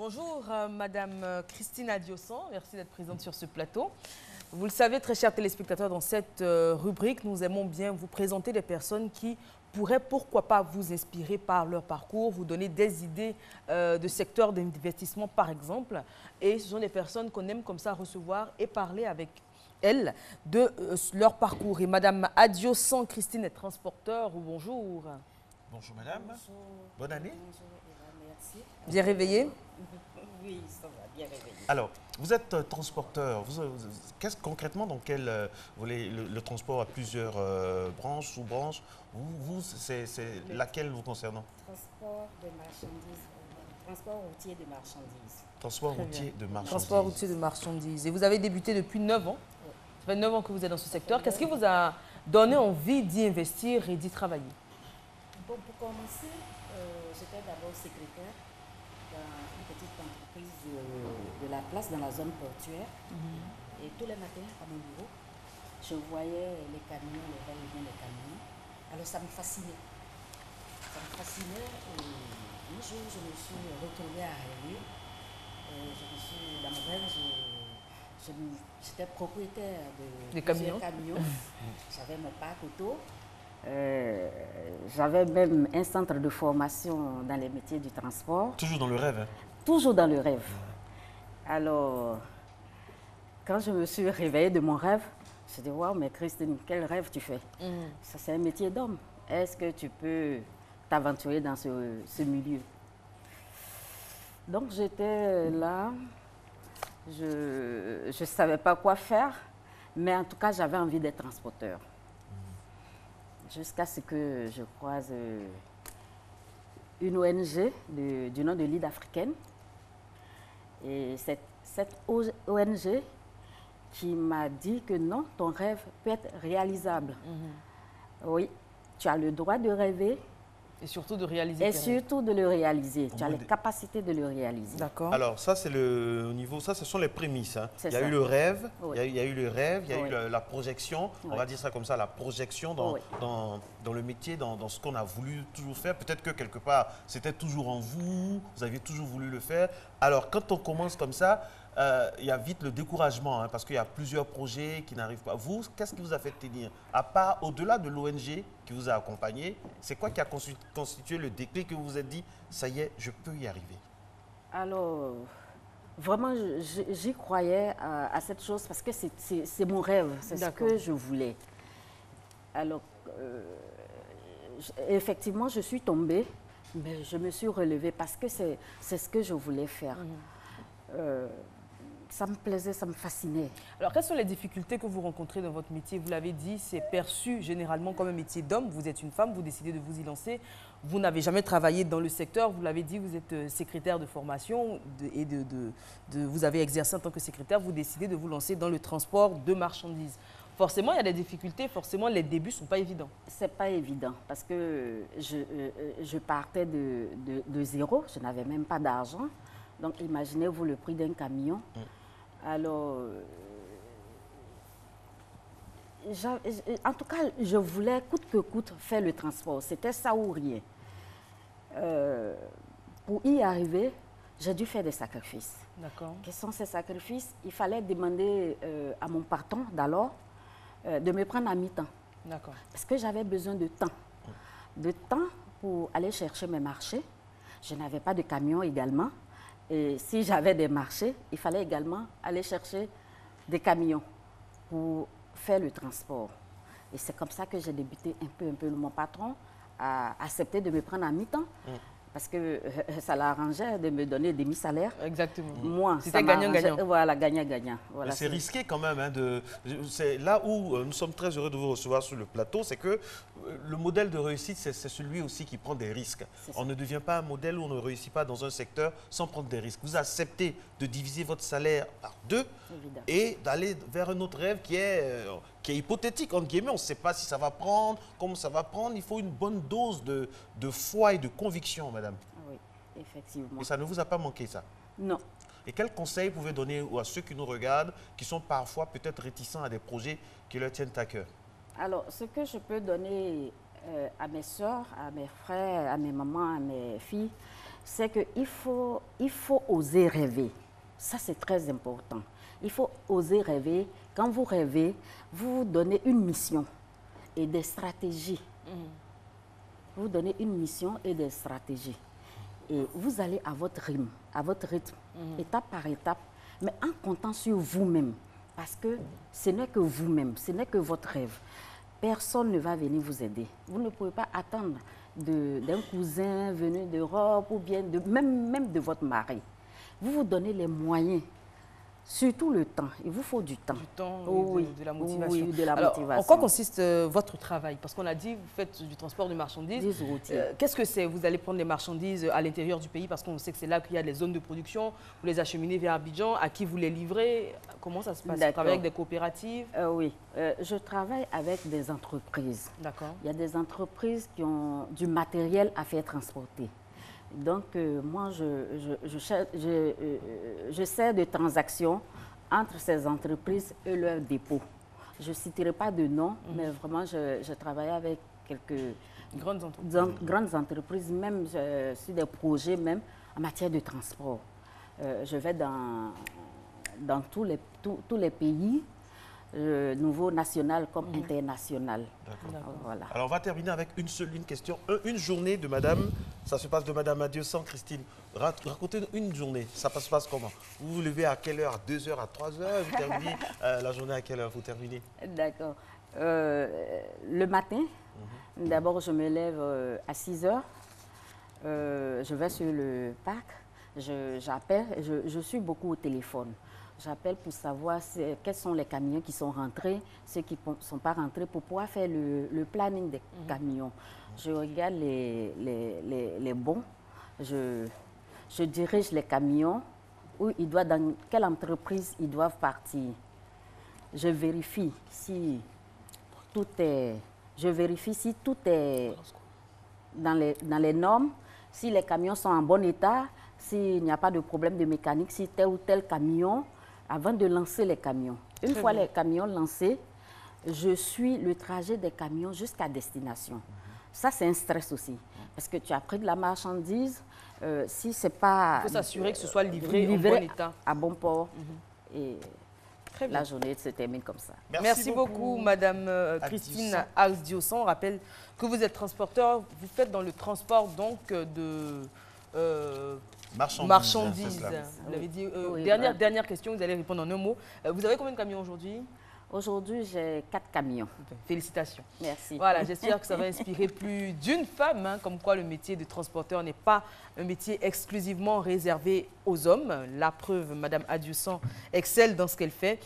Bonjour, Madame Christine Adiossan. Merci d'être présente sur ce plateau. Vous le savez, très chers téléspectateurs, dans cette rubrique, nous aimons bien vous présenter des personnes qui pourraient, pourquoi pas, vous inspirer par leur parcours, vous donner des idées de secteurs d'investissement, par exemple. Et ce sont des personnes qu'on aime comme ça recevoir et parler avec elles de leur parcours. Et Madame Adiossan Christine est transporteur. Bonjour. Bonjour madame. Bonjour. Bonne année. Bonjour Eva, merci. Bien réveillée? Oui, ça va, bien réveillé. Alors, vous êtes transporteur. Concrètement, dans quel le transport a plusieurs branches, sous-branches. C'est laquelle vous concernant? Transport de marchandises, transport routier de marchandises. Transport Très routier bien. de marchandises. Transport routier de marchandises. Et vous avez débuté depuis 9 ans. Oui. Ça fait 9 ans que vous êtes dans ce secteur. Qu'est-ce qui vous a donné envie d'y investir et d'y travailler? Bon, pour commencer, j'étais d'abord secrétaire dans une petite entreprise de la place dans la zone portuaire. Et tous les matins à mon bureau, je voyais les camions, les va-et-vient des camions. Alors ça me fascinait. Ça me fascinait. Et un jour, je me suis retrouvée à rêver. Dans mon rêve, j'étais propriétaire de plusieurs camions. J'avais mon parc auto. J'avais même un centre de formation dans les métiers du transport. Toujours dans le rêve, hein? Toujours dans le rêve. Alors, quand je me suis réveillée de mon rêve, je me suis dit, waouh, mais Christine, quel rêve tu fais? Ça, c'est un métier d'homme. Est-ce que tu peux t'aventurer dans ce milieu? Donc, j'étais là. Je ne savais pas quoi faire, mais en tout cas, j'avais envie d'être transporteur. Jusqu'à ce que je croise une ONG du nom de Lead Africaine. Et cette ONG qui m'a dit que non, ton rêve peut être réalisable. Oui, tu as le droit de rêver. Et surtout de réaliser. Et surtout de le réaliser. Tu as les capacités de le réaliser. D'accord. Alors, ça, c'est le niveau, ça, ce sont les prémices. Hein. Il y a eu le rêve, il y a eu le rêve, il y a eu la projection, on va dire ça comme ça, la projection dans le métier, dans ce qu'on a voulu toujours faire. Peut-être que quelque part, c'était toujours en vous, vous aviez toujours voulu le faire. Alors, quand on commence comme ça, il y a vite le découragement, hein, parce qu'il y a plusieurs projets qui n'arrivent pas. Vous, qu'est-ce qui vous a fait tenir? À part, au-delà de l'ONG qui vous a accompagné, c'est quoi qui a constitué le déclic que vous vous êtes dit, ça y est, je peux y arriver? Alors, vraiment, j'y croyais à cette chose parce que c'est mon rêve, c'est ce que je voulais. Alors, effectivement, je suis tombée, mais je me suis relevée parce que c'est ce que je voulais faire. Ça me plaisait, ça me fascinait. Alors, quelles sont les difficultés que vous rencontrez dans votre métier? Vous l'avez dit, c'est perçu généralement comme un métier d'homme. Vous êtes une femme, vous décidez de vous y lancer. Vous n'avez jamais travaillé dans le secteur. Vous l'avez dit, vous êtes secrétaire de formation vous avez exercé en tant que secrétaire. Vous décidez de vous lancer dans le transport de marchandises. Forcément, il y a des difficultés. Forcément, les débuts ne sont pas évidents. Ce n'est pas évident parce que je partais de zéro. Je n'avais même pas d'argent. Donc, imaginez-vous le prix d'un camion. Alors, en tout cas, je voulais coûte que coûte faire le transport. C'était ça ou rien. Pour y arriver, j'ai dû faire des sacrifices. D'accord. Quels sont ces sacrifices? Il fallait demander à mon patron d'alors de me prendre à mi-temps. D'accord. Parce que j'avais besoin de temps. De temps pour aller chercher mes marchés. Je n'avais pas de camion également. Et si j'avais des marchés, il fallait également aller chercher des camions pour faire le transport. Et c'est comme ça que j'ai débuté un peu. Mon patron a accepté de me prendre à mi-temps parce que ça l'arrangeait de me donner des mi-salaires. Exactement. Moi, c'était gagnant-gagnant. Voilà, gagnant-gagnant. Voilà, c'est risqué quand même. Hein, c'est là où nous sommes très heureux de vous recevoir sur le plateau, c'est que le modèle de réussite, c'est celui aussi qui prend des risques. On ne devient pas un modèle où on ne réussit pas dans un secteur sans prendre des risques. Vous acceptez de diviser votre salaire par 2 et d'aller vers un autre rêve qui est hypothétique, entre guillemets. On ne sait pas si ça va prendre, comment ça va prendre. Il faut une bonne dose de foi et de conviction, madame. Oui, effectivement. Et ça ne vous a pas manqué, ça? Non. Et quels conseils pouvez-vous donner à ceux qui nous regardent, qui sont parfois peut-être réticents à des projets qui leur tiennent à cœur? Alors, ce que je peux donner à mes soeurs, à mes frères, à mes mamans, à mes filles, c'est qu'il faut oser rêver. Ça, c'est très important. Il faut oser rêver. Quand vous rêvez, vous vous donnez une mission et des stratégies. Vous donnez une mission et des stratégies. Et vous allez à votre rythme, étape par étape, mais en comptant sur vous-même. Parce que ce n'est que vous-même, ce n'est que votre rêve. Personne ne va venir vous aider. Vous ne pouvez pas attendre d'un cousin venu d'Europe ou bien même de votre mari. Vous vous donnez les moyens, surtout le temps. Il vous faut du temps. Du temps oui, de la motivation. Oui, de la Alors, motivation. en quoi consiste votre travail? Parce qu'on a dit, vous faites du transport de marchandises. Qu'est-ce que c'est? Vous allez prendre les marchandises à l'intérieur du pays parce qu'on sait que c'est là qu'il y a les zones de production. Vous les acheminez vers Abidjan. À qui vous les livrez? Comment ça se passe? Vous travaillez avec des coopératives? Oui, je travaille avec des entreprises. D'accord. Il y a des entreprises qui ont du matériel à faire transporter. Donc, moi, je sers de transaction entre ces entreprises et leurs dépôts. Je ne citerai pas de nom, mais vraiment, je travaille avec quelques grandes entreprises, même sur des projets, même en matière de transport. Je vais dans tous les pays, nouveau national comme international. Voilà. Alors, on va terminer avec une question. Une journée de madame, ça se passe de madame Adiosan, Christine. Racontez une journée, ça se passe comment? Vous vous levez à quelle heure? À 2 heures, à 3 heures? Vous terminez la journée à quelle heure vous terminez? D'accord. Le matin, d'abord, je me lève à 6 heures. Je vais sur le parc. J'appelle, je suis beaucoup au téléphone. J'appelle pour savoir quels sont les camions qui sont rentrés, ceux qui ne sont pas rentrés, pour pouvoir faire le planning des camions. Je regarde les bons, je dirige les camions, dans quelle entreprise ils doivent partir. Je vérifie si tout est dans les normes, si les camions sont en bon état, s'il n'y a pas de problème de mécanique, si tel ou tel camion, avant de lancer les camions. Une fois les camions lancés, je suis le trajet des camions jusqu'à destination. Ça, c'est un stress aussi. Parce que tu as pris de la marchandise, si c'est pas... Il faut s'assurer que ce soit livré en bon état. À bon port. Et la journée se termine comme ça. Merci beaucoup, Madame Christine Adiosan. On rappelle que vous êtes transporteur. Vous faites dans le transport donc de... marchandises. Vous l'avez dit. Dernière question, vous allez répondre en un mot. Vous avez combien de camions aujourd'hui? Aujourd'hui, j'ai 4 camions. Félicitations. Merci. Voilà, j'espère que ça va inspirer plus d'une femme, hein, comme quoi le métier de transporteur n'est pas un métier exclusivement réservé aux hommes. La preuve, Madame Adiosan excelle dans ce qu'elle fait.